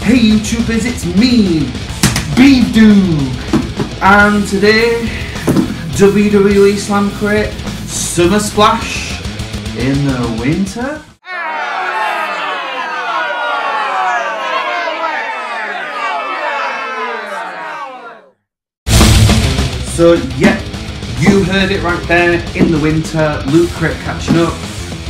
Hey YouTubers, it's me, BeevDawg, and today, WWE Slam Crate Summer Splash in the winter. So yeah, you heard it right there, in the winter, Loot Crate catching up.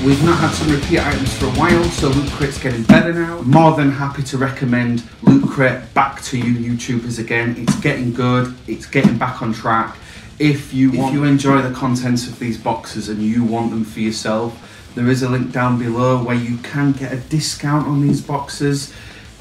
We've not had some repeat items for a while, so Loot Crate's getting better now. More than happy to recommend Loot Crate back to you YouTubers again. It's getting good, it's getting back on track. If you enjoy the contents of these boxes and you want them for yourself, there is a link down below where you can get a discount on these boxes.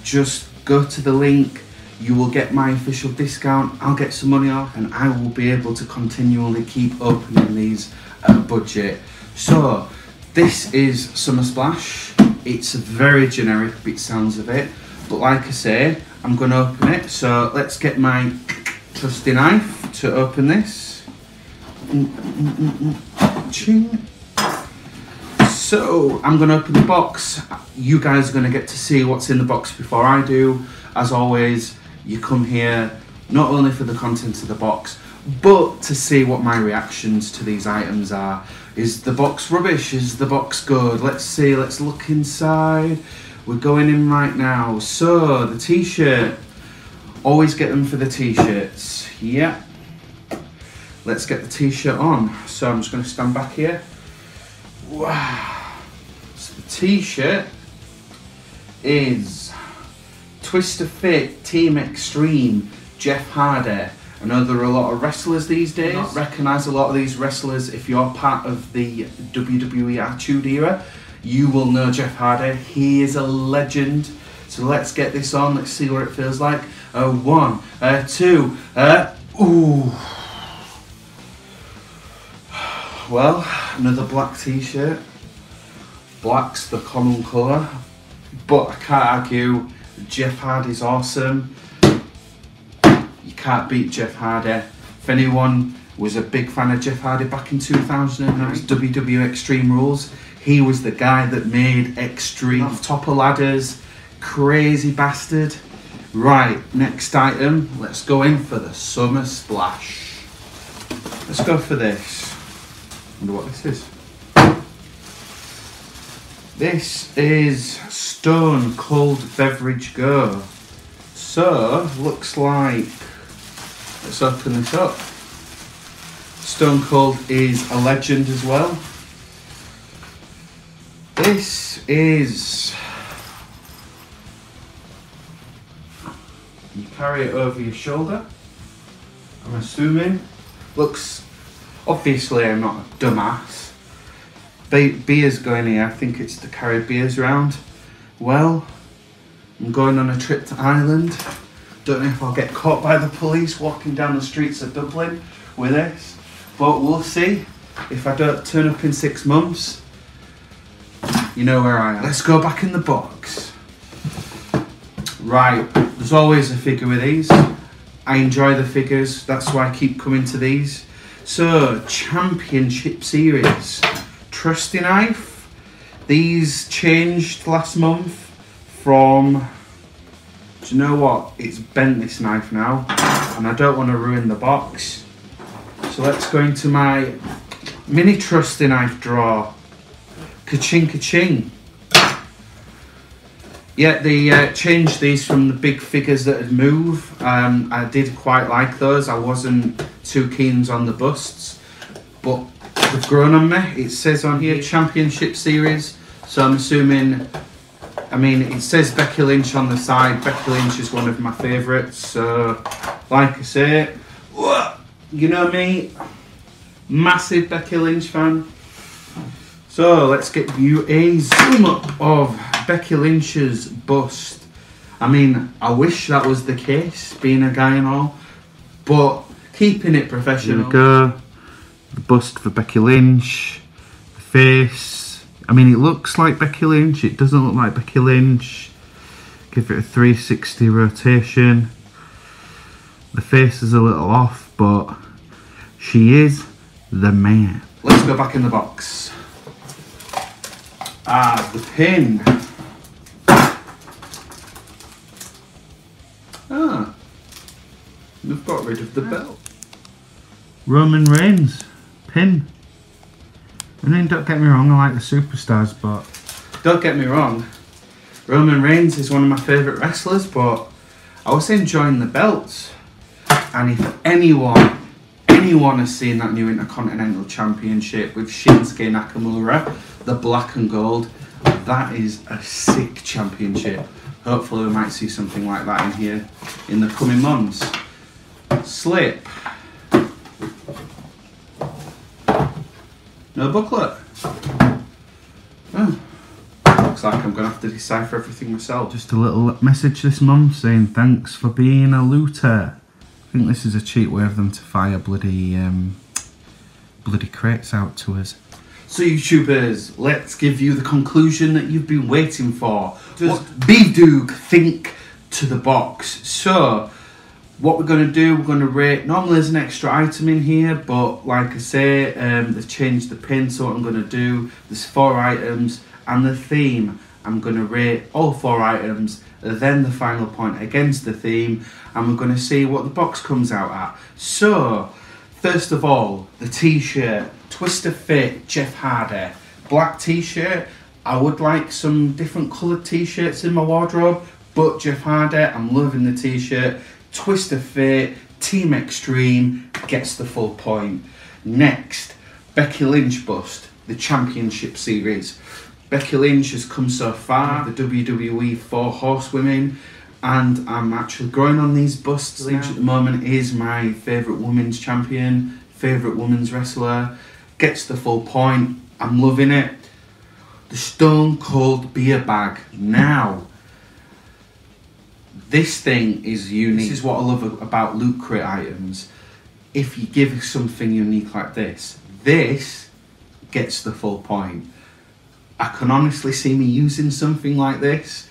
Just go to the link, you will get my official discount, I'll get some money off, and I will be able to continually keep opening these at a budget. So, this is Summer Splash. It's very generic, bit sounds of it, but like I say, I'm going to open it. So let's get my trusty knife to open this. Ching. So I'm going to open the box. You guys are going to get to see what's in the box before I do. As always, you come here not only for the contents of the box, but to see what my reactions to these items are. Is the box rubbish? Is the box good? Let's see, let's look inside. We're going in right now. So, the t-shirt. Always get them for the t-shirts. Yeah. Let's get the t-shirt on. So, I'm just going to stand back here. Wow. So, the t-shirt is Twist of Fate Team Extreme Jeff Hardy. I know there are a lot of wrestlers these days. I recognise a lot of these wrestlers. If you're part of the WWE Attitude Era, you will know Jeff Hardy. He is a legend. So let's get this on. Let's see what it feels like. One, two, ooh. Well, another black t-shirt. Black's the common colour, but I can't argue. Jeff Hardy's awesome. You can't beat Jeff Hardy. If anyone was a big fan of Jeff Hardy back in 2009, it was WWE Extreme Rules. He was the guy that made Extreme. Off top of ladders, crazy bastard. Right, next item. Let's go in for the Summer Splash. Let's go for this. Wonder what this is. This is Stone Cold Beverage Go. So, looks like, let's open this up. Stone Cold is a legend as well. This is, you carry it over your shoulder, I'm assuming. Looks, obviously I'm not a dumbass. Beers going here, I think it's to carry beers around. Well, I'm going on a trip to Ireland. Don't know if I'll get caught by the police walking down the streets of Dublin with this, but we'll see. If I don't turn up in 6 months, you know where I am. Let's go back in the box. Right, there's always a figure with these. I enjoy the figures, that's why I keep coming to these. So, Championship Series. Trusty knife. These changed last month from, do you know what? It's bent, this knife now, and I don't want to ruin the box. So let's go into my mini trusty knife drawer. Ka-ching, ka-ching. Yeah, they changed these from the big figures that had moved. I did quite like those. I wasn't too keen on the busts, but they've grown on me. It says on here Championship Series, so I'm assuming, I mean, it says Becky Lynch on the side. Becky Lynch is one of my favourites, so like I say, you know me, massive Becky Lynch fan. So let's get you a zoom up of Becky Lynch's bust. I mean, I wish that was the case, being a guy and all, but keeping it professional. Here we go. The bust for Becky Lynch, the face. I mean, it looks like Becky Lynch, it doesn't look like Becky Lynch. Give it a 360 rotation. The face is a little off, but she is the man. Let's go back in the box. Ah, the pin. Ah, we've got rid of the belt. Roman Reigns pin. I mean, don't get me wrong, I like the superstars, but don't get me wrong, Roman Reigns is one of my favourite wrestlers, but I was enjoying the belts. And if anyone has seen that new Intercontinental Championship with Shinsuke Nakamura, the black and gold, that is a sick championship. Hopefully we might see something like that in here in the coming months. Slip. No booklet. Oh. Looks like I'm going to have to decipher everything myself. Just a little message this month saying thanks for being a looter. I think this is a cheap way of them to fire bloody crates out to us. So YouTubers, let's give you the conclusion that you've been waiting for. Does BeevDawg think to the box? So what we're going to do, we're going to rate. Normally there's an extra item in here, but like I say, they've changed the pin. So what I'm going to do, there's 4 items and the theme. I'm going to rate all 4 items, then the final point against the theme, and we're going to see what the box comes out at. So first of all, the t-shirt, Twister Fit Jeff Hardy, black t-shirt. I would like some different coloured t-shirts in my wardrobe, but Jeff Hardy, I'm loving the t-shirt. Twister Fit Team Extreme gets the full point. Next, Becky Lynch bust, the Championship Series. Becky Lynch has come so far, the WWE 4 Horsewomen, and I'm actually growing on these busts. Lynch at the moment is my favourite women's champion, favourite women's wrestler, gets the full point, I'm loving it. The Stone Cold Beer Bag. Now, this thing is unique. This is what I love about Loot Crate items. If you give something unique like this, this gets the full point. I can honestly see me using something like this.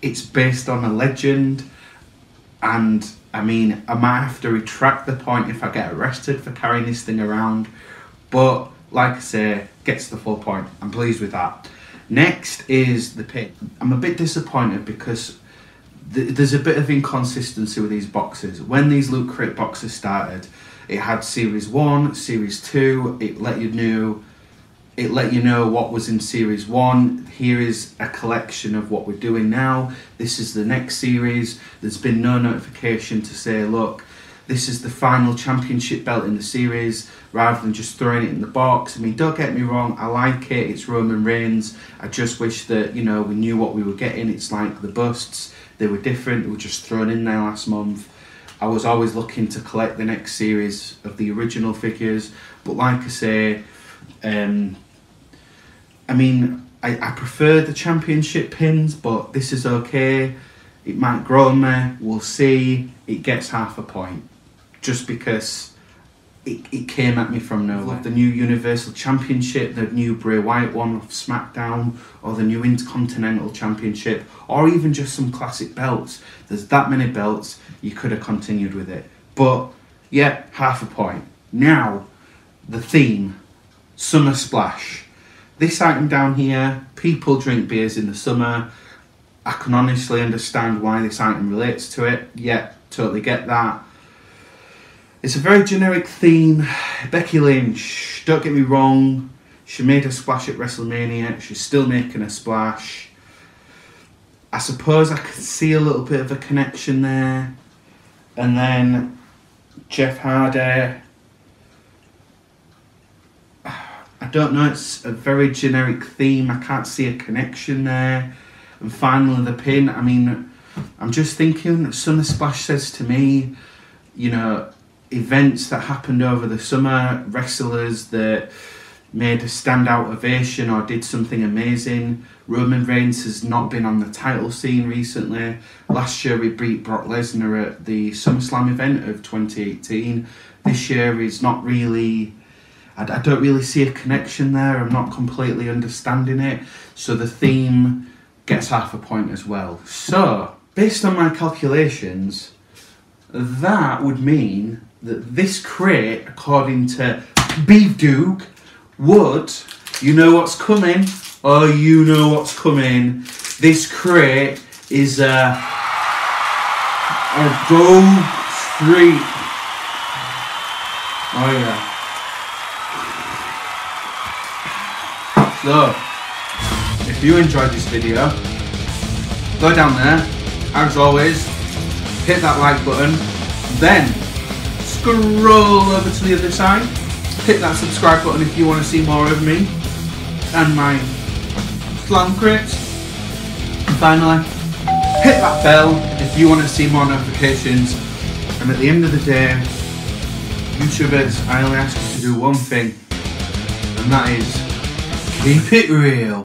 It's based on a legend, and I mean, I might have to retract the point if I get arrested for carrying this thing around, but like I say, gets the full point. I'm pleased with that. Next is the pin. I'm a bit disappointed because there's a bit of inconsistency with these boxes. When these Loot Crate boxes started, it had Series 1, Series 2, it let you know what was in Series 1. Here is a collection of what we're doing now. This is the next series. There's been no notification to say, look, this is the final championship belt in the series, rather than just throwing it in the box. I mean, don't get me wrong, I like it, it's Roman Reigns. I just wish that, you know, we knew what we were getting. It's like the busts, they were different, they were just thrown in there last month. I was always looking to collect the next series of the original figures, but like I say, I mean, I prefer the championship pins, but this is okay. It might grow on me, we'll see. It gets half a point, just because it came at me from nowhere. The new Universal Championship, the new Bray Wyatt one off SmackDown, or the new Intercontinental Championship, or even just some classic belts. There's that many belts, you could have continued with it. But yeah, half a point. Now, the theme, Summer Splash. This item down here, people drink beers in the summer. I can honestly understand why this item relates to it. Yeah, totally get that. It's a very generic theme. Becky Lynch, don't get me wrong, she made a splash at WrestleMania. She's still making a splash. I suppose I could see a little bit of a connection there. And then Jeff Hardy. I don't know, it's a very generic theme. I can't see a connection there. And finally the pin. I mean, I'm just thinking, Summer Splash says to me, you know, events that happened over the summer, wrestlers that made a standout ovation or did something amazing. Roman Reigns has not been on the title scene recently. Last year he beat Brock Lesnar at the SummerSlam event of 2018. This year he's not really... I don't really see a connection there. I'm not completely understanding it. So the theme gets half a point as well. So, based on my calculations, that would mean that this crate, according to BeevDawg, would, you know what's coming? Oh, you know what's coming. This crate is a Go Street. Oh yeah. So, if you enjoyed this video, go down there, as always, hit that like button, then scroll over to the other side, hit that subscribe button if you want to see more of me and my Slam Crates, and finally, hit that bell if you want to see more notifications. And at the end of the day, YouTubers, I only ask you to do one thing, and that is keep it real.